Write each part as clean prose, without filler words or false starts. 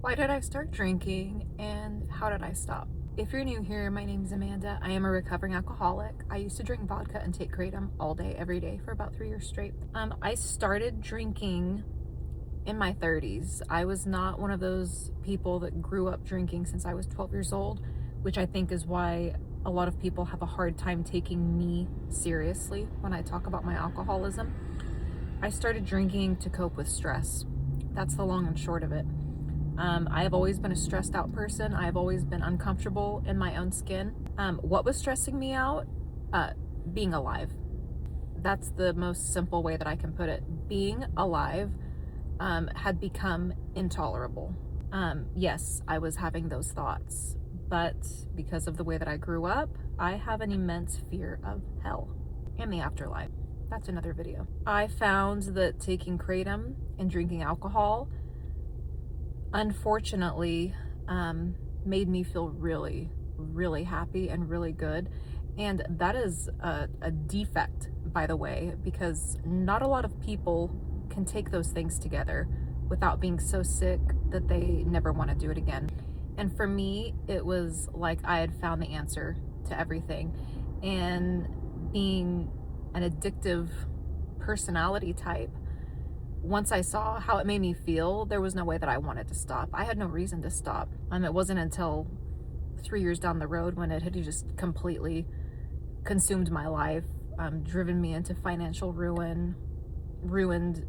Why did I start drinking and how did I stop? If you're new here, my name is Amanda. I am a recovering alcoholic. I used to drink vodka and take kratom all day, every day for about 3 years straight. I started drinking in my 30s. I was not one of those people that grew up drinking since I was 12 years old, which I think is why a lot of people have a hard time taking me seriously when I talk about my alcoholism. I started drinking to cope with stress. That's the long and short of it. I have always been a stressed out person. I have always been uncomfortable in my own skin. What was stressing me out? Being alive. That's the most simple way that I can put it. Being alive had become intolerable. Yes, I was having those thoughts, but because of the way that I grew up, I have an immense fear of hell and the afterlife. That's another video. I found that taking kratom and drinking alcohol unfortunately made me feel really, really happy and really good. And that is a defect, by the way, because not a lot of people can take those things together without being so sick that they never want to do it again. And for me, it was like I had found the answer to everything. And being an addictive personality type, once I saw how it made me feel, there was no way that I wanted to stop. I had no reason to stop. It wasn't until 3 years down the road when it had just completely consumed my life, driven me into financial ruin, ruined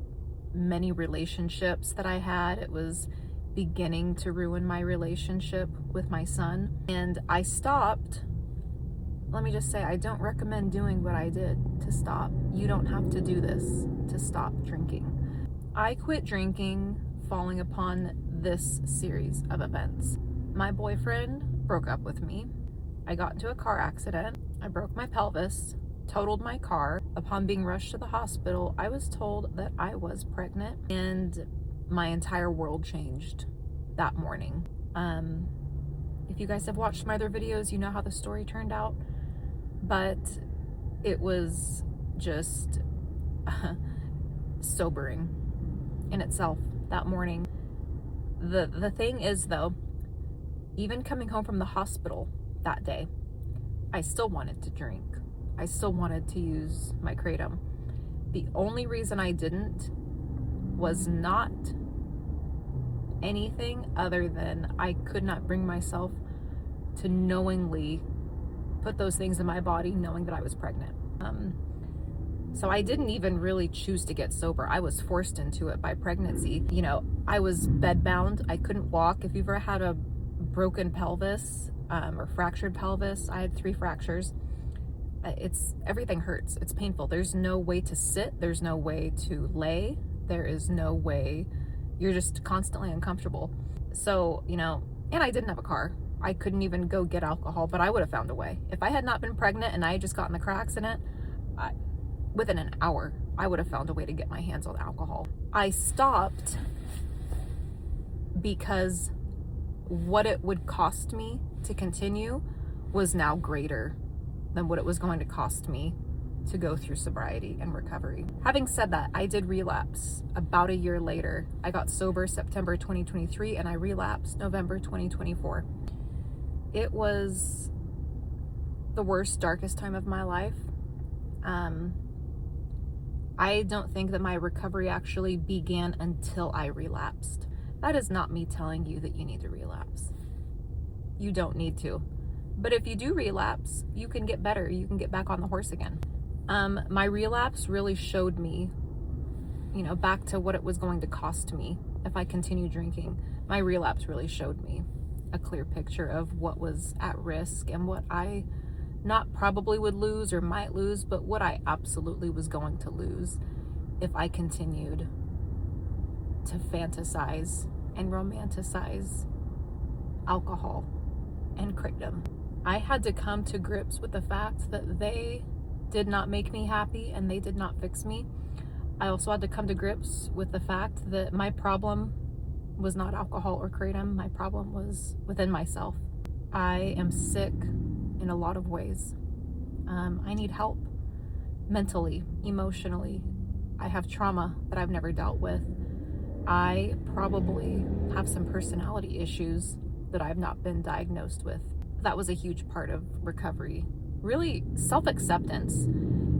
many relationships that I had. It was beginning to ruin my relationship with my son. And I stopped. Let me just say, I don't recommend doing what I did to stop. You don't have to do this to stop drinking. I quit drinking following upon this series of events. My boyfriend broke up with me. I got into a car accident. I broke my pelvis, totaled my car. Upon being rushed to the hospital, I was told that I was pregnant, and my entire world changed that morning. If you guys have watched my other videos, you know how the story turned out, but it was just sobering in itself that morning. The thing is though, even coming home from the hospital that day, I still wanted to drink. I still wanted to use my kratom. The only reason I didn't was not anything other than I could not bring myself to knowingly put those things in my body knowing that I was pregnant. So I didn't even really choose to get sober. I was forced into it by pregnancy. You know, I was bedbound. I couldn't walk. If you've ever had a broken pelvis or fractured pelvis, I had 3 fractures. Everything hurts. It's painful. There's no way to sit. There's no way to lay. There is no way. You're just constantly uncomfortable. So, you know, and I didn't have a car. I couldn't even go get alcohol, but I would have found a way. If I had not been pregnant and I had just gotten the car accident, within an hour, I would have found a way to get my hands on alcohol. I stopped because what it would cost me to continue was now greater than what it was going to cost me to go through sobriety and recovery. Having said that, I did relapse about a year later. I got sober September 2023 and I relapsed November 2024. It was the worst, darkest time of my life. I don't think that my recovery actually began until I relapsed. That is not me telling you that you need to relapse. You don't need to. But if you do relapse, you can get better. You can get back on the horse again. My relapse really showed me, you know, back to what it was going to cost me if I continue drinking. My relapse really showed me a clear picture of what was at risk and what I not probably would lose or might lose, but what I absolutely was going to lose if I continued to fantasize and romanticize alcohol and kratom. I had to come to grips with the fact that they did not make me happy and they did not fix me. I also had to come to grips with the fact that my problem was not alcohol or kratom. My problem was within myself. I am sick in a lot of ways. I need help mentally, emotionally. I have trauma that I've never dealt with. I probably have some personality issues that I've not been diagnosed with. That was a huge part of recovery. Really, self-acceptance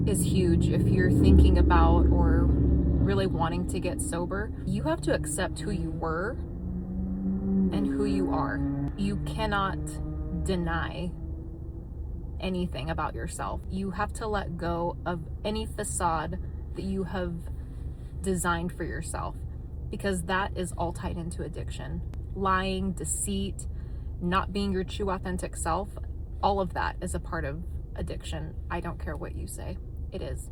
is huge if you're thinking about or really wanting to get sober. You have to accept who you were and who you are. You cannot deny anything about yourself. You have to let go of any facade that you have designed for yourself, because that is all tied into addiction. Lying, deceit, not being your true authentic self, all of that is a part of addiction. I don't care what you say, it is.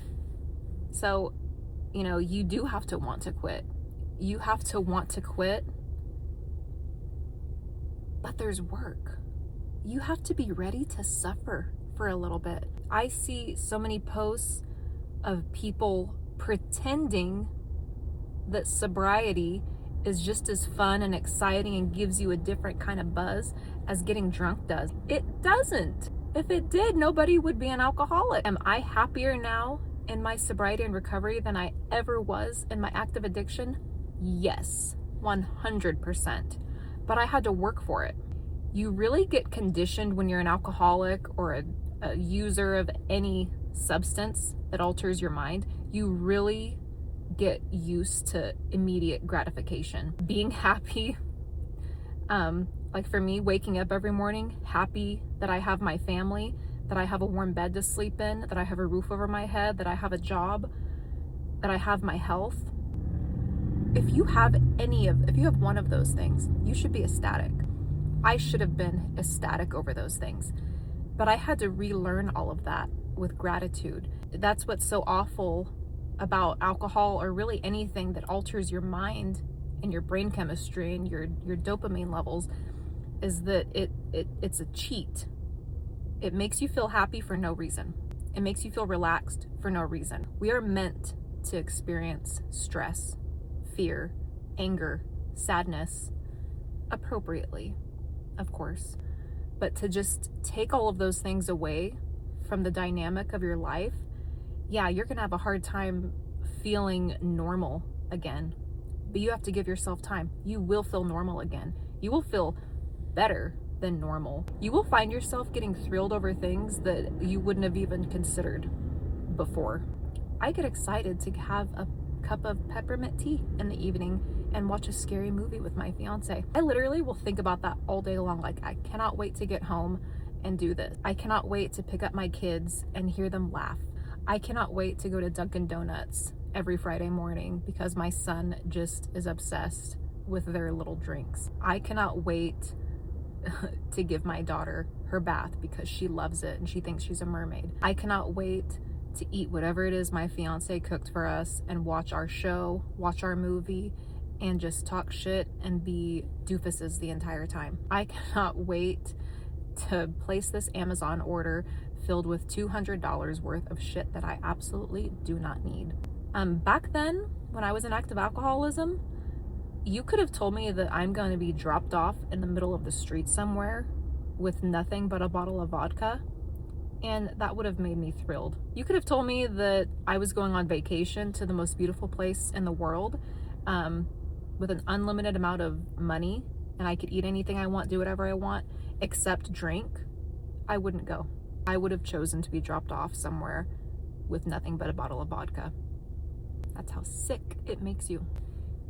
So, you do have to want to quit. You have to want to quit, but there's work. You have to be ready to suffer for a little bit. I see so many posts of people pretending that sobriety is just as fun and exciting and gives you a different kind of buzz as getting drunk does. It doesn't. If it did, nobody would be an alcoholic. Am I happier now in my sobriety and recovery than I ever was in my active addiction? Yes, 100%. But I had to work for it. You really get conditioned when you're an alcoholic or a user of any substance that alters your mind. You really get used to immediate gratification. Being happy, like for me, waking up every morning, happy that I have my family, that I have a warm bed to sleep in, that I have a roof over my head, that I have a job, that I have my health. If you have one of those things, you should be ecstatic. I should have been ecstatic over those things, but I had to relearn all of that with gratitude. That's what's so awful about alcohol, or really anything that alters your mind and your brain chemistry and your dopamine levels, is that it's a cheat. It makes you feel happy for no reason. It makes you feel relaxed for no reason. We are meant to experience stress, fear, anger, sadness appropriately, of course. But to just take all of those things away from the dynamic of your life, yeah, you're gonna have a hard time feeling normal again. But you have to give yourself time. You will feel normal again. You will feel better than normal. You will find yourself getting thrilled over things that you wouldn't have even considered before. I get excited to have a cup of peppermint tea in the evening and watch a scary movie with my fiance. I literally will think about that all day long. Like, I cannot wait to get home and do this. I cannot wait to pick up my kids and hear them laugh. I cannot wait to go to Dunkin' Donuts every Friday morning because my son just is obsessed with their little drinks. I cannot wait to give my daughter her bath because she loves it and she thinks she's a mermaid. I cannot wait to eat whatever it is my fiance cooked for us and watch our show, watch our movie, and just talk shit and be doofuses the entire time. I cannot wait to place this Amazon order filled with $200 worth of shit that I absolutely do not need. Back then, when I was in active alcoholism, you could have told me that I'm going to be dropped off in the middle of the street somewhere with nothing but a bottle of vodka, and that would have made me thrilled. You could have told me that I was going on vacation to the most beautiful place in the world, with an unlimited amount of money, and I could eat anything I want, do whatever I want, except drink. I wouldn't go. I would have chosen to be dropped off somewhere with nothing but a bottle of vodka. That's how sick it makes you.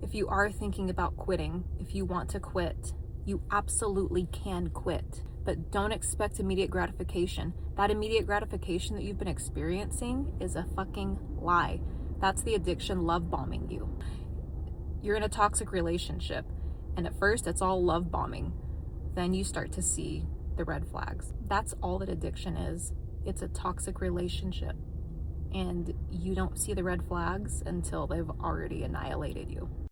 If you are thinking about quitting, if you want to quit, you absolutely can quit, but don't expect immediate gratification. That immediate gratification that you've been experiencing is a fucking lie. That's the addiction love bombing you. You're in a toxic relationship, and at first it's all love bombing. Then you start to see the red flags. That's all that addiction is. It's a toxic relationship, and you don't see the red flags until they've already annihilated you.